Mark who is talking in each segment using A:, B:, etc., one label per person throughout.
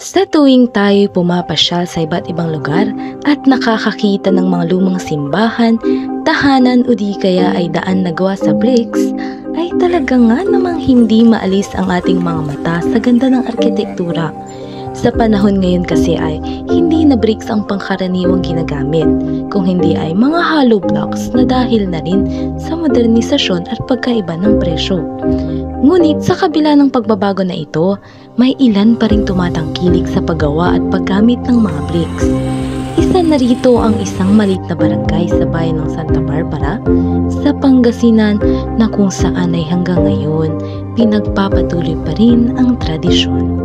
A: Sa tuwing tayo'y pumapasyal sa iba't ibang lugar at nakakakita ng mga lumang simbahan, tahanan o di kaya ay daan na gawa sa bricks, ay talaga nga namang hindi maalis ang ating mga mata sa ganda ng arkitektura. Sa panahon ngayon kasi ay hindi na bricks ang pangkaraniwang ginagamit, kung hindi ay mga hollow blocks na dahil na rin sa modernisasyon at pagkaiba ng presyo. Ngunit sa kabila ng pagbabago na ito, may ilan pa ring tumatangkilik sa paggawa at paggamit ng mga bricks. Isa na rito ang isang maliit na barangay sa bayan ng Santa Barbara sa Pangasinan na kung saan ay hanggang ngayon pinagpapatuloy pa rin ang tradisyon.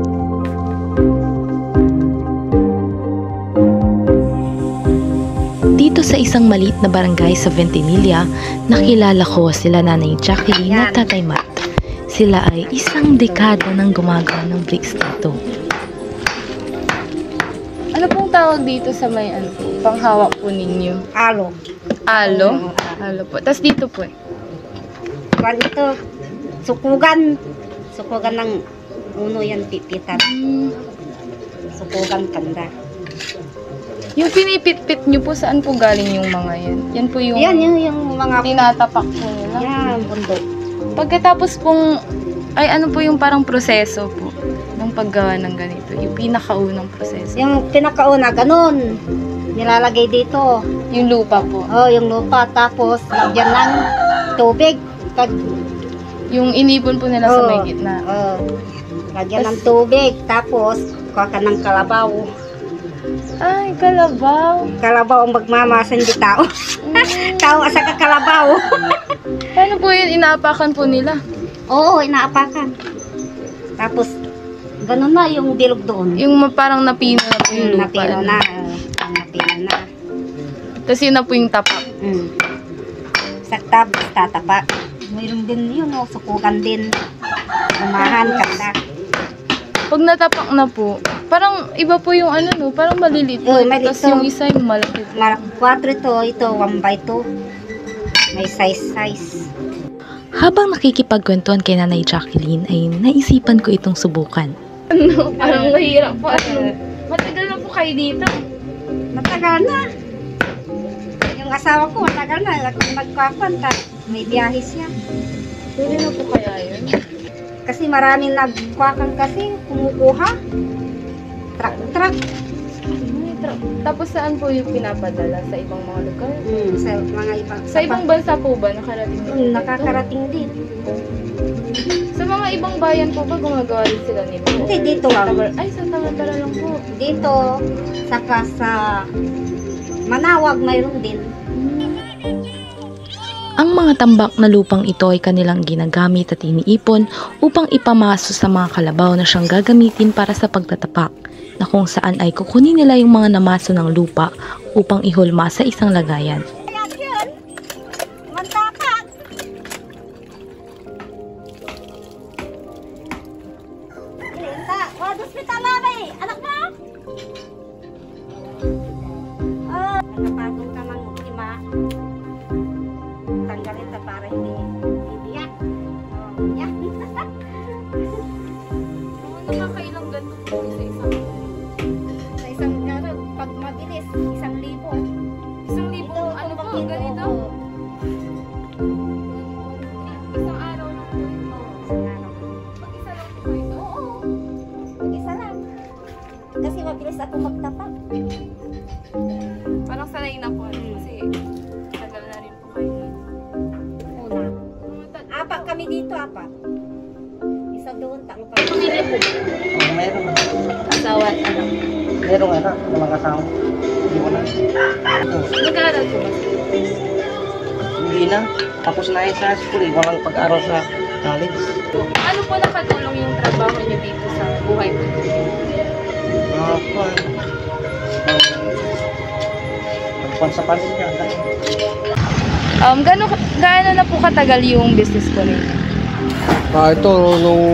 A: Dito sa isang maliit na barangay sa Ventimiglia, nakilala ko sila Nanay Jacqueline at Tatay Matt. Sila ay isang dekada nang gumagawa ng bricks dito.
B: Ano pong tawag dito sa may panghawak po ninyo?
C: Alo.
B: Alo? Alo po. Tapos dito po
C: Ito, sukugan. Sukugan ng uno yan, pipitan. Sukugan kanda.
B: Yung pinipit-pit nyo po, saan po galing yung mga yan? Yan po yung,
C: yung mga
B: tinatapak po nila.
C: yan, bundok.
B: Pagkatapos pong, ay ano po yung parang proseso po ng paggawa ng ganito? Yung pinakaunang proseso?
C: Yung pinakauna, ganun. Nilalagay dito.
B: Yung lupa po?
C: Oh, yung lupa. Tapos, lagyan ng tubig.
B: Yung inipon po nila sa may gitna?
C: Lagyan ng tubig. Tapos, kuha ka ng kalabaw.
B: Ay, kalabaw.
C: Kalabaw ang magmamasan di tao. Tao asa ka kalabaw.
B: Paano po yun? Inaapakan po nila?
C: Oo, inaapakan. Tapos, ganun na yung bilog doon.
B: Yung parang napino na po yung lupa.
C: Napino na. Napino na.
B: Tapos yun na po yung tapak.
C: Sa tapos tatapak. Mayroon din yun, sukukan din. Umahan, kanda.
B: Pag natapak na po, parang iba po yung ano no, parang maliliit po. Tapos yung isa yung malaki.
C: 4 ito 1 by 2. May size.
A: Habang nakikipagkwentuhan kay Nanay Jacqueline ay naisipan ko itong subukan.
B: Ano? Parang mahirap po. Matagal na po kayo dito?
C: Matagal na. Yung asawa ko, matagal na. Kung nagkakwanta, may biyahe siya.
B: Pwede na po kaya yun?
C: Kasi maraming nagkwakan kasi, kumukuha. Truck.
B: Tapos saan po yung pinapadala? Sa ibang mga lugar?
C: Sa mga ibang...
B: Sa ibang bansa po ba nakarating din?
C: Nakakarating din.
B: Sa mga ibang bayan po ba gumagawa rin sila nito?
C: Hindi, dito lang.
B: Ay, Santa Barbara lang po.
C: Dito, saka sa Manawag, mayroon din.
A: Ang mga tambak na lupang ito ay kanilang ginagamit at iniipon upang ipamaso sa mga kalabaw na siyang gagamitin para sa pagtatapak, na kung saan ay kukunin nila yung mga namaso ng lupa upang ihulma sa isang lagayan.
B: Nakakailang ganito po sa isang...
C: Sa isang araw, pag mabilis, 1,000.
B: 1,000 ano po, ganito? Isang araw lang po ito. Pag isa lang po ito?
C: Oo, mag-isa lang. Kasi mabilis ako magtapak.
B: Parang sanay na po. Kasi tagal na rin po kayo.
C: Una. Apat kami dito, apat. Isa doon, talo pa.
B: Pamilya po ba?
D: Oo, meron.
B: Asawa at anak.
D: Meron anak, mga kasama. Hindi ko na.
B: Nag-aaral po ba?
D: Hindi na. Tapos na sa school, walang pag-aral sa college.
B: Ano po nakatulong yung trabaho niyo dito sa buhay po?
D: Nagpuan sa pamilya.
B: Gaano na po katagal yung business po ninyo?
E: Ito, nung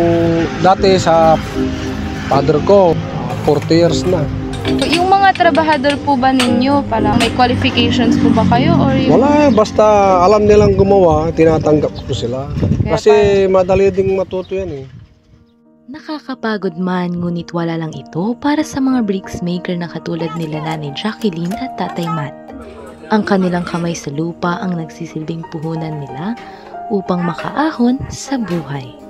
E: dati sa father ko, 40 years na.
B: Yung mga trabahador po ba ninyo, parang may qualifications po ba kayo? Or yung...
E: Wala, basta alam nilang gumawa, tinatanggap ko sila. Kasi madali ding matuto yan eh.
A: Nakakapagod man, ngunit wala lang ito para sa mga bricks maker na katulad nila Nanay Jacqueline at Tatay Matt. Ang kanilang kamay sa lupa ang nagsisilbing puhunan nila upang makaahon sa buhay.